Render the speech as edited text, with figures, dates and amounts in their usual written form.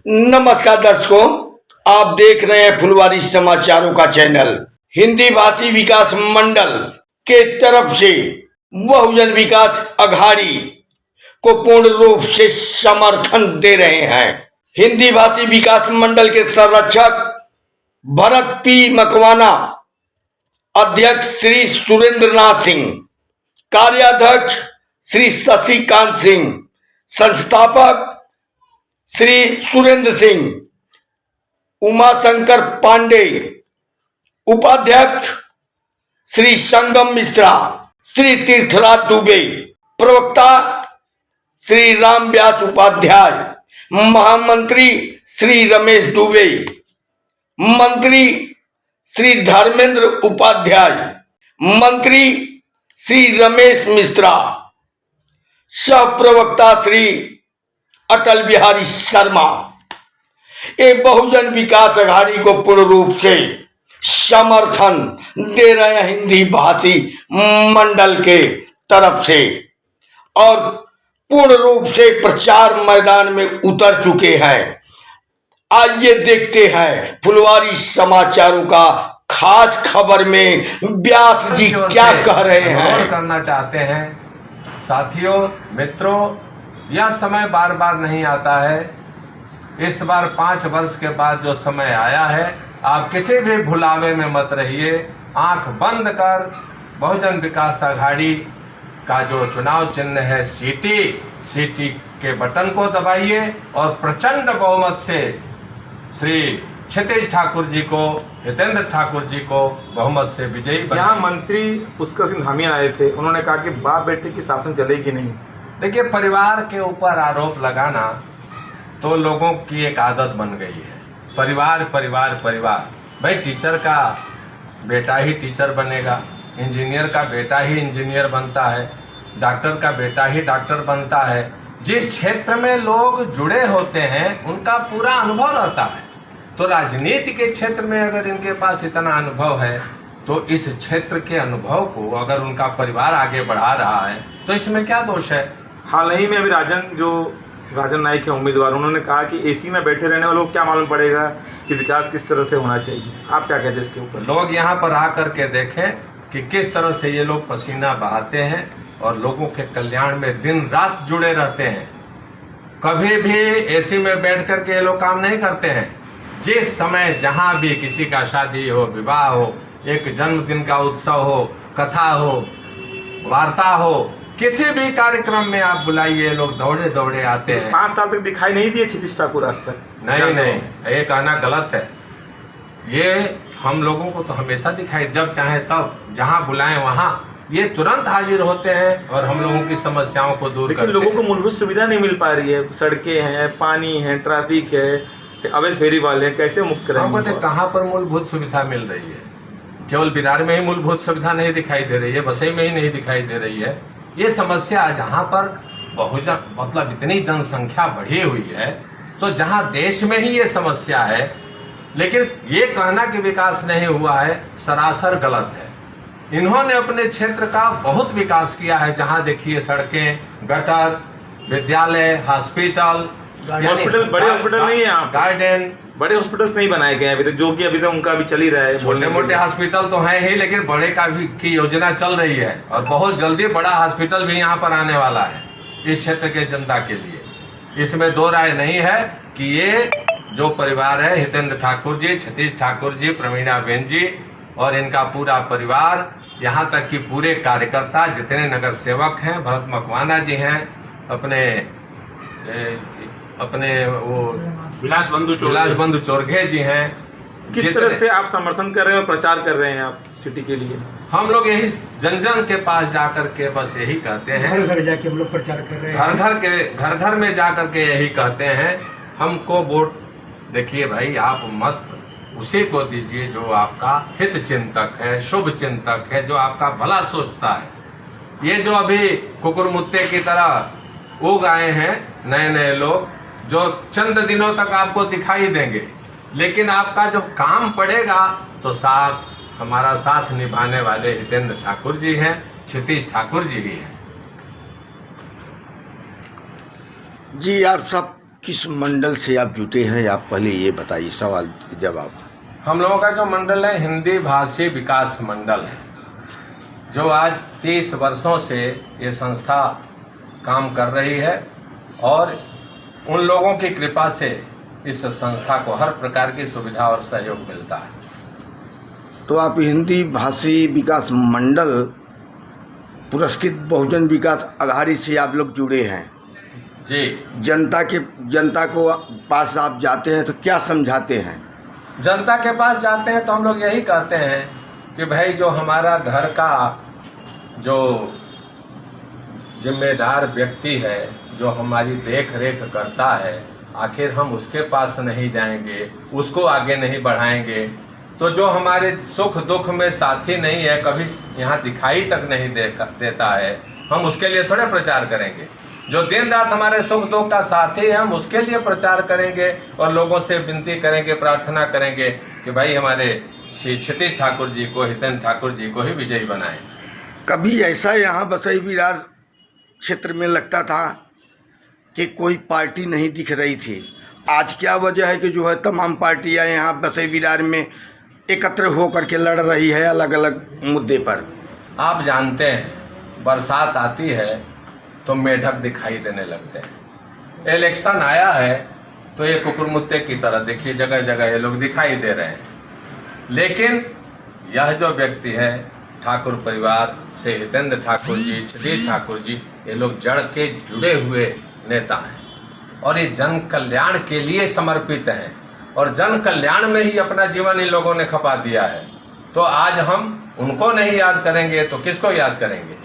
नमस्कार दर्शकों, आप देख रहे हैं फुलवारी समाचारों का चैनल। हिंदी भाषी विकास मंडल के तरफ से बहुजन विकास अघाड़ी को पूर्ण रूप से समर्थन दे रहे हैं। हिंदी भाषी विकास मंडल के संरक्षक भरत पी मकवाना, अध्यक्ष श्री सुरेंद्रनाथ सिंह, कार्याध्यक्ष श्री शशिकांत सिंह, संस्थापक श्री सुरेंद्र सिंह, उमाशंकर पांडे, उपाध्यक्ष श्री संगम मिश्रा, श्री तीर्थराज दुबे, प्रवक्ता श्री राम व्यास उपाध्याय, महामंत्री श्री रमेश दुबे, मंत्री श्री धर्मेंद्र उपाध्याय, मंत्री श्री रमेश मिश्रा, सह प्रवक्ता श्री अटल बिहारी शर्मा, ये बहुजन विकास अघाड़ी को पूर्ण रूप से समर्थन दे रहे हैं हिंदी भाषी मंडल के तरफ से और पूर्ण रूप से प्रचार मैदान में उतर चुके हैं। आइए देखते हैं फुलवारी समाचारों का खास खबर में व्यास जी क्या कह रहे हैं। करना चाहते हैं साथियों, मित्रों, यह समय बार बार नहीं आता है। इस बार 5 वर्ष के बाद जो समय आया है, आप किसी भी भुलावे में मत रहिए। आंख बंद कर बहुजन विकास अघाड़ी का जो चुनाव चिन्ह है सीटी के बटन को दबाइए और प्रचंड बहुमत से श्री क्षितिज ठाकुर जी को, हितेंद्र ठाकुर जी को बहुमत से विजयी बनाइए। यहाँ मंत्री पुष्कर सिंह धामिया आए थे, उन्होंने कहा कि बाप बेटे की शासन चलेगी नहीं। देखिए, परिवार के ऊपर आरोप लगाना तो लोगों की एक आदत बन गई है। परिवार परिवार परिवार, भाई टीचर का बेटा ही टीचर बनेगा, इंजीनियर का बेटा ही इंजीनियर बनता है, डॉक्टर का बेटा ही डॉक्टर बनता है। जिस क्षेत्र में लोग जुड़े होते हैं उनका पूरा अनुभव रहता है। तो राजनीति के क्षेत्र में अगर इनके पास इतना अनुभव है तो इस क्षेत्र के अनुभव को अगर उनका परिवार आगे बढ़ा रहा है तो इसमें क्या दोष है। हाल ही में अभी राजन नाइक है उम्मीदवार, उन्होंने कहा कि एसी में बैठे रहने वालों को क्या मालूम पड़ेगा कि विकास किस तरह से होना चाहिए। आप क्या कहते हैं इसके ऊपर? लोग यहाँ पर आकर के देखें कि किस तरह से ये लोग पसीना बहाते हैं और लोगों के कल्याण में दिन रात जुड़े रहते हैं। कभी भी एसी में बैठ कर के ये लोग काम नहीं करते हैं। जिस समय जहाँ भी किसी का शादी हो, विवाह हो, एक जन्मदिन का उत्सव हो, कथा हो, वार्ता हो, किसी भी कार्यक्रम में आप बुलाइए, लोग दौड़े दौड़े आते हैं। 5 साल तक दिखाई नहीं दिए क्षितिज ठाकुर आज तक। नहीं, ये कहना गलत है। ये हम लोगों को तो हमेशा दिखाई, जब चाहे तब, जहां बुलाएं वहां ये तुरंत हाजिर होते हैं और हम लोगों की समस्याओं को दूर करते हैं। लोगों को मूलभूत सुविधा नहीं मिल पा रही है, सड़कें हैं, पानी है, ट्रैफिक है, अवैध फेरी वाले हैं, कैसे मुक्त करेंगे? कहाँ पर मूलभूत सुविधा मिल रही है? केवल बिरार में ही मूलभूत सुविधा नहीं दिखाई दे रही है, बसई में ही नहीं दिखाई दे रही है। ये समस्या जहाँ पर बहुजन मतलब इतनी जनसंख्या बढ़ी हुई है, तो जहाँ देश में ही ये समस्या है, लेकिन ये कहना कि विकास नहीं हुआ है सरासर गलत है। इन्होंने अपने क्षेत्र का बहुत विकास किया है। जहाँ देखिए सड़कें, गटर, विद्यालय, हॉस्पिटल, बड़े हॉस्पिटल नहीं है, गार्डन, बड़े हॉस्पिटल्स नहीं बनाए गए अभी तक, जो कि अभी तक उनका भी चल ही रहा है। छोटे मोटे हॉस्पिटल तो हैं ही, लेकिन बड़े का भी की योजना चल रही है और बहुत जल्दी बड़ा हॉस्पिटल भी यहाँ पर आने वाला है इस क्षेत्र के जनता के लिए। इसमें दो राय नहीं है कि ये जो परिवार है, हितेंद्र ठाकुर जी, क्षितिज ठाकुर जी, प्रवीणा बेन जी और इनका पूरा परिवार, यहाँ तक कि पूरे कार्यकर्ता, जितने नगर सेवक हैं, भरत मकवाना जी हैं, अपने वो विलास बंधु चोरघे जी हैं। किस तरह से आप समर्थन कर रहे हैं और प्रचार कर रहे हैं आप सिटी के लिए? हम लोग यही जन जन के पास जाकर के बस यही कहते हैं, घर घर जाके हम लोग प्रचार कर रहे हैं, घर घर में जाकर के यही कहते हैं, हमको वोट देखिए भाई, आप मत उसी को दीजिए जो आपका हित चिंतक है, शुभ चिंतक है, जो आपका भला सोचता है। ये जो अभी कुकुरमुत्ते की तरह उग आए हैं नए नए लोग, जो चंद दिनों तक आपको दिखाई देंगे, लेकिन आपका जब काम पड़ेगा तो हमारा साथ निभाने वाले हितेंद्र ठाकुर जी हैं, क्षितिज ठाकुर जी ही हैं। जी, आप सब किस मंडल से आप जुटे हैं, आप पहले ये बताइए, सवाल जवाब। हम लोगों का जो मंडल है हिंदी भाषी विकास मंडल है, जो आज 30 वर्षों से ये संस्था काम कर रही है और उन लोगों की कृपा से इस संस्था को हर प्रकार की सुविधा और सहयोग मिलता है। तो आप हिंदी भाषी विकास मंडल पुरस्कृत बहुजन विकास अघाड़ी से आप लोग जुड़े हैं जी। जनता को पास आप जाते हैं तो क्या समझाते हैं? जनता के पास जाते हैं तो हम लोग यही कहते हैं कि भाई जो हमारा घर का जो जिम्मेदार व्यक्ति है, जो हमारी देख रेख करता है, आखिर हम उसके पास नहीं जाएंगे, उसको आगे नहीं बढ़ाएंगे तो जो हमारे सुख दुख में साथी नहीं है, कभी यहाँ दिखाई तक नहीं देता है, हम उसके लिए थोड़े प्रचार करेंगे। जो दिन रात हमारे सुख दुख का साथी है, हम उसके लिए प्रचार करेंगे और लोगों से विनती करेंगे, प्रार्थना करेंगे कि भाई हमारे श्री क्षितिज ठाकुर जी को, हितेंद्र ठाकुर जी को ही विजयी बनाएं। कभी ऐसा यहाँ बसई विरार क्षेत्र में लगता था कि कोई पार्टी नहीं दिख रही थी, आज क्या वजह है कि जो है तमाम पार्टियां यहाँ बसई विरार में एकत्र होकर के लड़ रही है अलग अलग मुद्दे पर? आप जानते हैं बरसात आती है तो मेढक दिखाई देने लगते हैं। इलेक्शन आया है तो ये कुकुरमुत्ते की तरह देखिए जगह जगह ये लोग दिखाई दे रहे हैं। लेकिन यह जो व्यक्ति है ठाकुर परिवार से हितेंद्र ठाकुर जी, क्षितिज ठाकुर जी, ये लोग जड़ के जुड़े हुए नेता हैं और ये जन कल्याण के लिए समर्पित हैं और जन कल्याण में ही अपना जीवन इन लोगों ने खपा दिया है। तो आज हम उनको नहीं याद करेंगे तो किसको याद करेंगे?